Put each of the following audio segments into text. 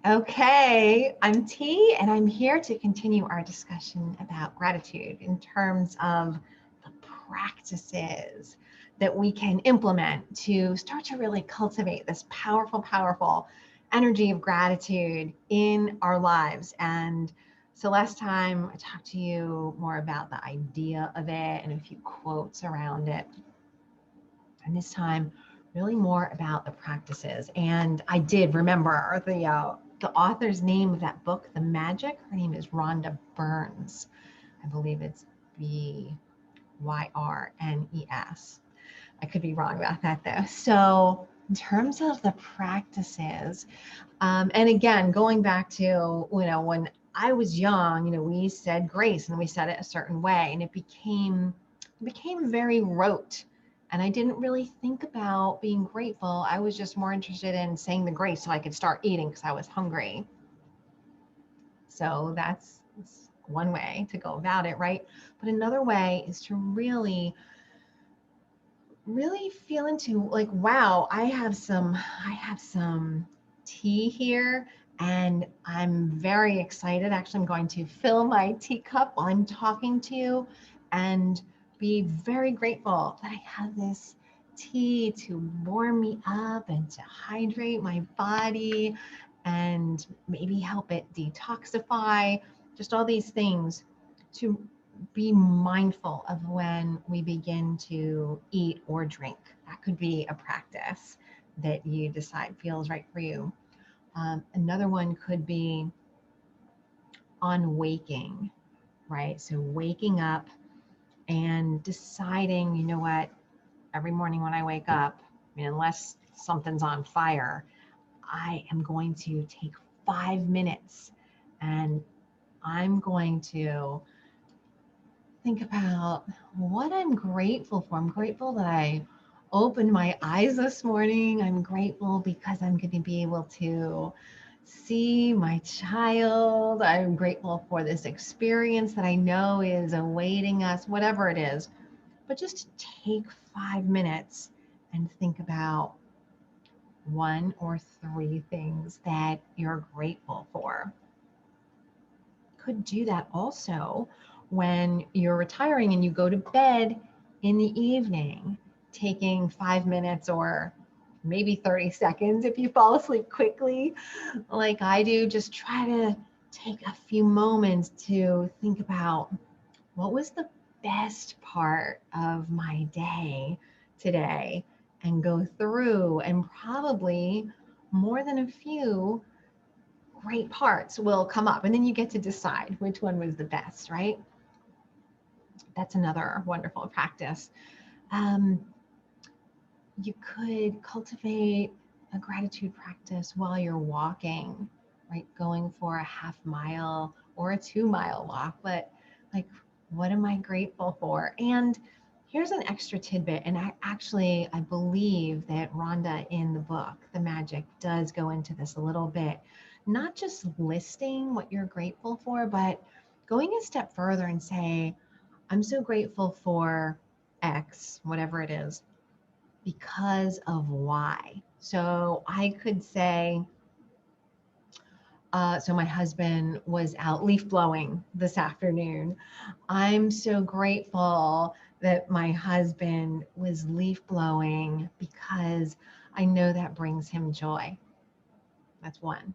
Okay, I'm T, and I'm here to continue our discussion about gratitude in terms of the practices that we can implement to start to really cultivate this powerful, powerful energy of gratitude in our lives. And so last time I talked to you more about the idea of it and a few quotes around it. And this time, really more about the practices. And I did remember the author's name of that book, The Magic. Her name is Rhonda Burns. I believe it's Byrnes. I could be wrong about that though. So in terms of the practices, and again, going back to, when I was young, we said grace and we said it a certain way, and it became very rote. And I didn't really think about being grateful. I was just more interested in saying the grace so I could start eating because I was hungry. So that's one way to go about it, right? But another way is to really feel into, like, wow, I have some tea here, and I'm very excited. Actually, I'm going to fill my teacup while I'm talking to you and be very grateful that I have this tea to warm me up and to hydrate my body and maybe help it detoxify, just all these things to be mindful of when we begin to eat or drink. That could be a practice that you decide feels right for you. Another one could be on waking, right? So waking up and deciding, you know what, every morning when I wake up, I mean, unless something's on fire, I am going to take 5 minutes and I'm going to think about what I'm grateful for. I'm grateful that I opened my eyes this morning. I'm grateful because I'm going to be able to see my child. I'm grateful for this experience that I know is awaiting us, whatever it is. But just to take 5 minutes and think about one or three things that you're grateful for. Could do that also when you're retiring and you go to bed in the evening, taking 5 minutes or maybe 30 seconds if you fall asleep quickly, like I do. Just try to take a few moments to think about what was the best part of my day today and go through, and probably more than a few great parts will come up, and then you get to decide which one was the best, right? That's another wonderful practice. Um, you could cultivate a gratitude practice while you're walking, right? Going for a half mile or a 2 mile walk, but like, what am I grateful for? And here's an extra tidbit. And I believe that Rhonda in the book, The Magic, does go into this a little bit, not just listing what you're grateful for, but going a step further and say, I'm so grateful for X, whatever it is, because of why. So I could say, so my husband was out leaf blowing this afternoon. I'm so grateful that my husband was leaf blowing because I know that brings him joy. That's one.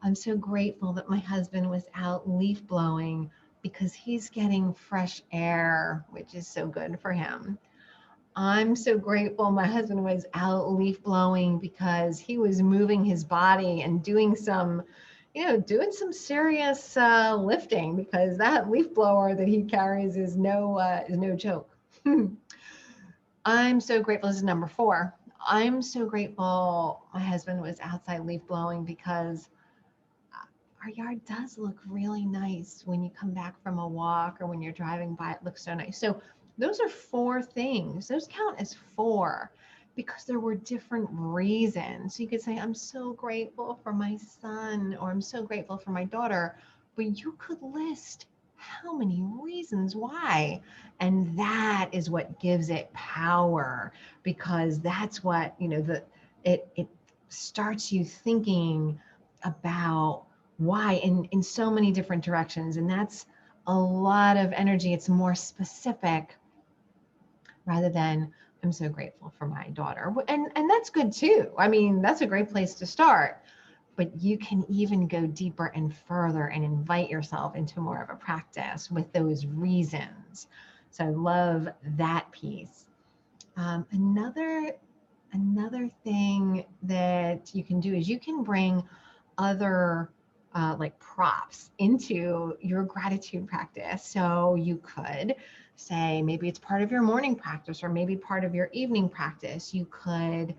I'm so grateful that my husband was out leaf blowing because he's getting fresh air, which is so good for him. I'm so grateful my husband was out leaf blowing because he was moving his body and doing some serious lifting, because that leaf blower that he carries is no joke. I'm so grateful. This is number four. I'm so grateful my husband was outside leaf blowing because our yard does look really nice when you come back from a walk or when you're driving by. It looks so nice. So those are four things. Those count as four because there were different reasons. So you could say, I'm so grateful for my son, or I'm so grateful for my daughter, but you could list how many reasons why. And that is what gives it power, because that's what, it starts you thinking about why in so many different directions. And that's a lot of energy. It's more specific rather than I'm so grateful for my daughter. And that's good too. I mean, that's a great place to start. But you can even go deeper and further and invite yourself into more of a practice with those reasons. So I love that piece. Another thing that you can do is you can bring other like props into your gratitude practice. So you could say maybe it's part of your morning practice or maybe part of your evening practice. You could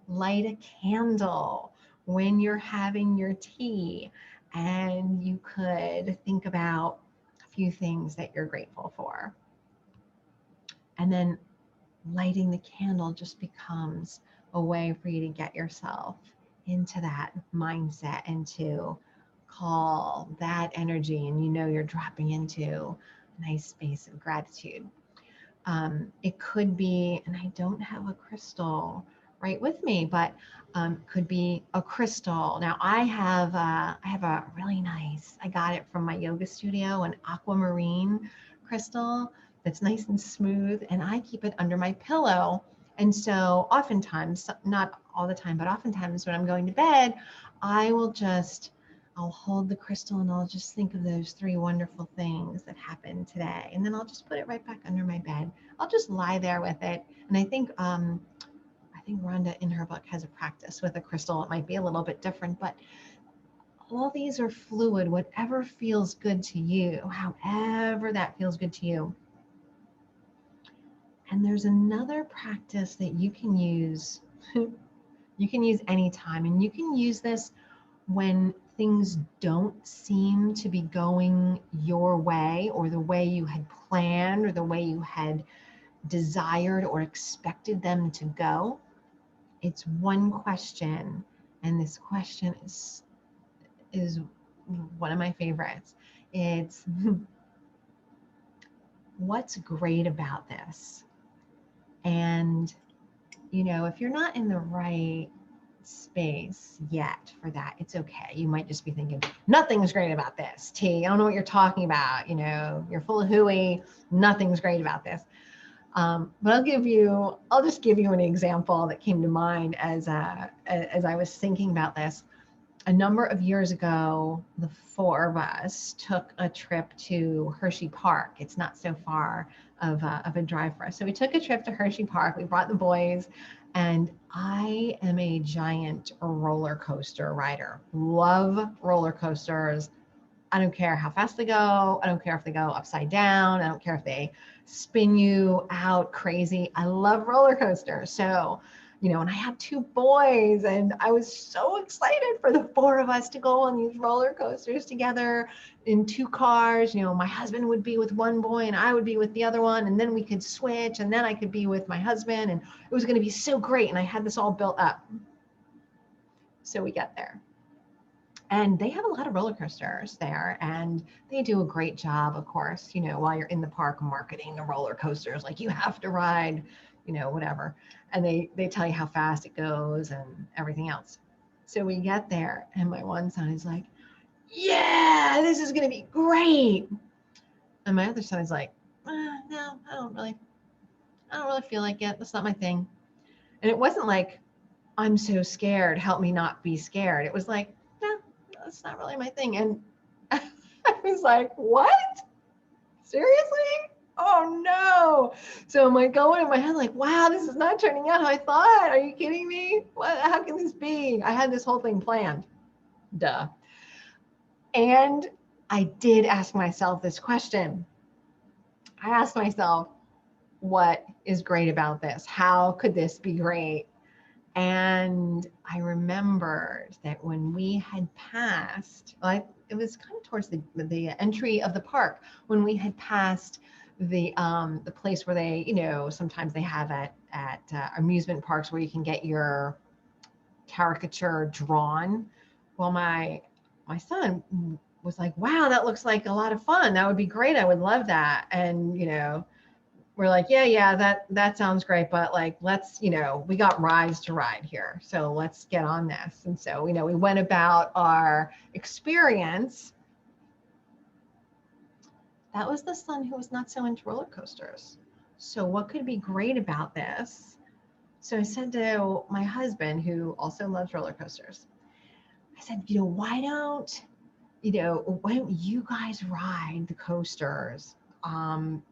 light a candle when you're having your tea, and you could think about a few things that you're grateful for. And then lighting the candle just becomes a way for you to get yourself into that mindset and to call that energy, and you know you're dropping into a nice space of gratitude. It could be, and I don't have a crystal right with me, but could be a crystal. Now I have a really nice, I got it from my yoga studio, an aquamarine crystal that's nice and smooth, and I keep it under my pillow. And so oftentimes, not all the time, but oftentimes when I'm going to bed, I'll hold the crystal and I'll just think of those three wonderful things that happened today. And then I'll just put it right back under my bed. I'll just lie there with it. And I think Rhonda in her book has a practice with a crystal. It might be a little bit different, but all these are fluid, whatever feels good to you, however that feels good to you. And there's another practice that you can use. You can use anytime, and you can use this when things don't seem to be going your way or the way you had planned or the way you had desired or expected them to go. It's one question, and this question is one of my favorites. It's what's great about this? And if you're not in the right space yet for that, it's okay. You might just be thinking, nothing's great about this. T, I don't know what you're talking about. You're full of hooey. Nothing's great about this. But I'll just give you an example that came to mind as I was thinking about this. A number of years ago, the four of us took a trip to Hershey Park. It's not so far of a drive for us. So we took a trip to Hershey Park. We brought the boys, and I am a giant roller coaster rider. Love roller coasters. I don't care how fast they go. I don't care if they go upside down. I don't care if they spin you out crazy. I love roller coasters. So, and I had two boys, and I was so excited for the four of us to go on these roller coasters together in two cars. My husband would be with one boy and I would be with the other one, and then we could switch, and then I could be with my husband, and it was going to be so great. And I had this all built up. So we get there. And they have a lot of roller coasters there, and they do a great job, of course, while you're in the park marketing the roller coasters, like you have to ride, whatever. And they tell you how fast it goes and everything else. So we get there, and my one son is like, yeah, this is going to be great. And my other son is like, no, I don't really feel like it. That's not my thing. And it wasn't like, I'm so scared, help me not be scared. It was like, no, that's not really my thing. And I was like, what? Seriously? Oh no. So I'm like going in my head like, wow, this is not turning out how I thought. Are you kidding me? How can this be? I had this whole thing planned. Duh. And I did ask myself this question. I asked myself, what is great about this? How could this be great? And I remembered that when we had passed, it was kind of towards the entry of the park, when we had passed the place where they, sometimes they have at amusement parks where you can get your caricature drawn. Well, my son was like, wow, that looks like a lot of fun. That would be great. I would love that. And, we're like, yeah, that sounds great, but like, let's, we got rides to ride here, so let's get on this. And so, we went about our experience. That was the son who was not so into roller coasters. So what could be great about this? So I said to my husband, who also loves roller coasters, I said, why don't you guys ride the coasters?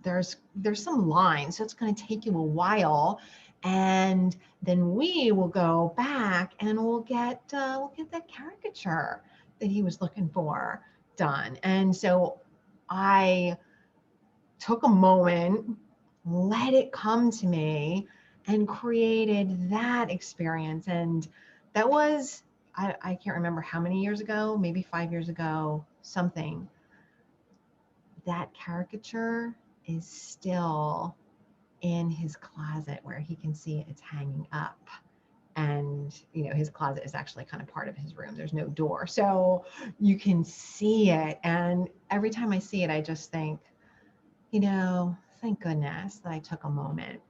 There's some lines, so it's going to take you a while, and then we will go back and we'll get that caricature that he was looking for done. And so I took a moment, let it come to me, and created that experience. And that was, I can't remember how many years ago, maybe 5 years ago, something. That caricature is still in his closet where he can see it's hanging up. And, his closet is actually kind of part of his room. There's no door. So you can see it. And every time I see it, I just think, thank goodness that I took a moment.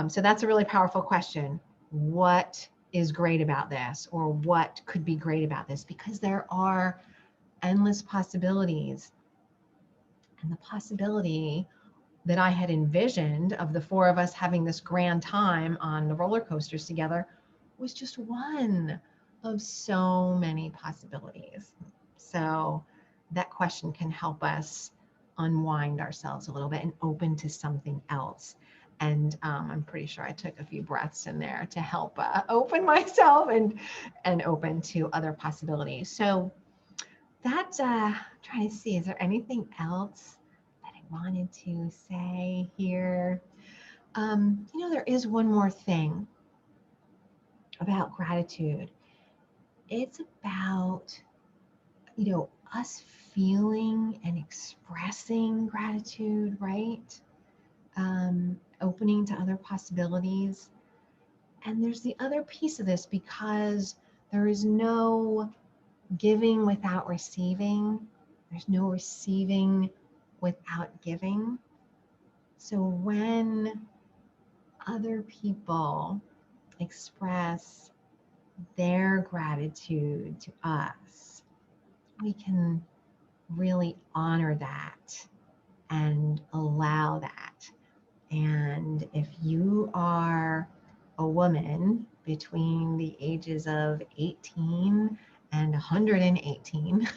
So that's a really powerful question. What is great about this, or what could be great about this? Because there are endless possibilities. And the possibility that I had envisioned of the four of us having this grand time on the roller coasters together was just one of so many possibilities. So that question can help us unwind ourselves a little bit and open to something else. And I'm pretty sure I took a few breaths in there to help open myself and open to other possibilities. So that's trying to see, is there anything else that I wanted to say here? There is one more thing about gratitude. It's about, us feeling and expressing gratitude, right? Opening to other possibilities. And there's the other piece of this, because there is no giving without receiving. There's no receiving without giving. So when other people express their gratitude to us, we can really honor that and allow that. And if you are a woman between the ages of 18 and 118,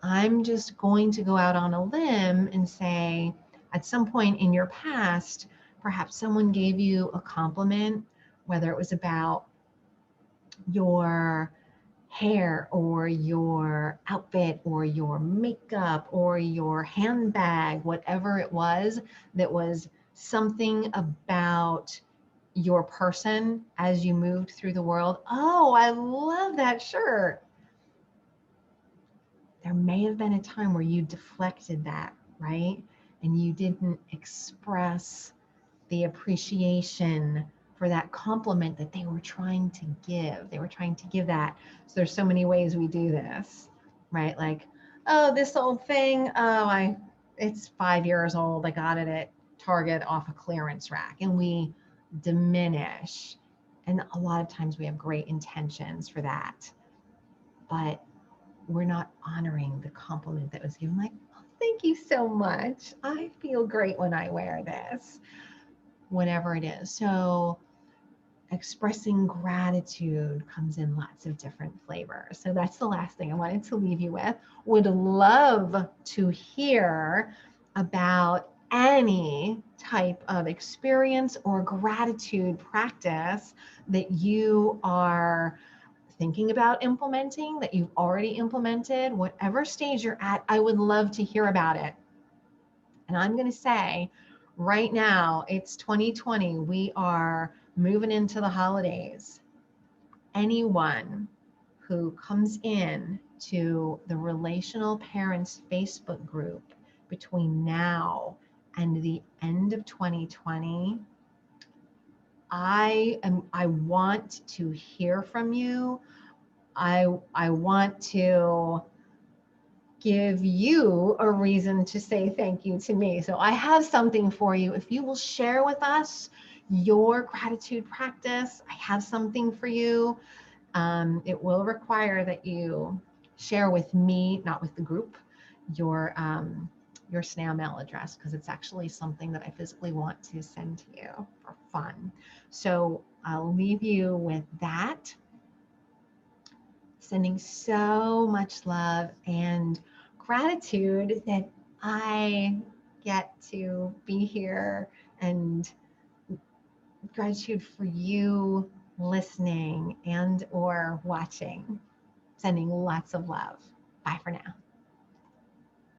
I'm just going to go out on a limb and say, at some point in your past, perhaps someone gave you a compliment, whether it was about your hair or your outfit or your makeup or your handbag, whatever it was, that was something about your person as you moved through the world. Oh, I love that shirt. There may have been a time where you deflected that, right? And you didn't express the appreciation for that compliment that they were trying to give. They were trying to give that. So there's so many ways we do this, right? Like, oh, this old thing, it's 5 years old. I got it at Target off a clearance rack. And we diminish. And a lot of times we have great intentions for that, but we're not honoring the compliment that was given. Like, oh, thank you so much. I feel great when I wear this, whatever it is. So expressing gratitude comes in lots of different flavors. So that's the last thing I wanted to leave you with. Would love to hear about any type of experience or gratitude practice that you are thinking about implementing, that you've already implemented, whatever stage you're at. I would love to hear about it. And I'm going to say right now, it's 2020. We are moving into the holidays. Anyone who comes in to the Relational Parents Facebook group between now and the end of 2020, I want to hear from you. I want to give you a reason to say thank you to me. So I have something for you. If you will share with us your gratitude practice, I have something for you. It will require that you share with me, not with the group, your snail mail address, because it's actually something that I physically want to send to you for fun. So I'll leave you with that. Sending so much love and gratitude that I get to be here, and gratitude for you listening and or watching. Sending lots of love. Bye for now.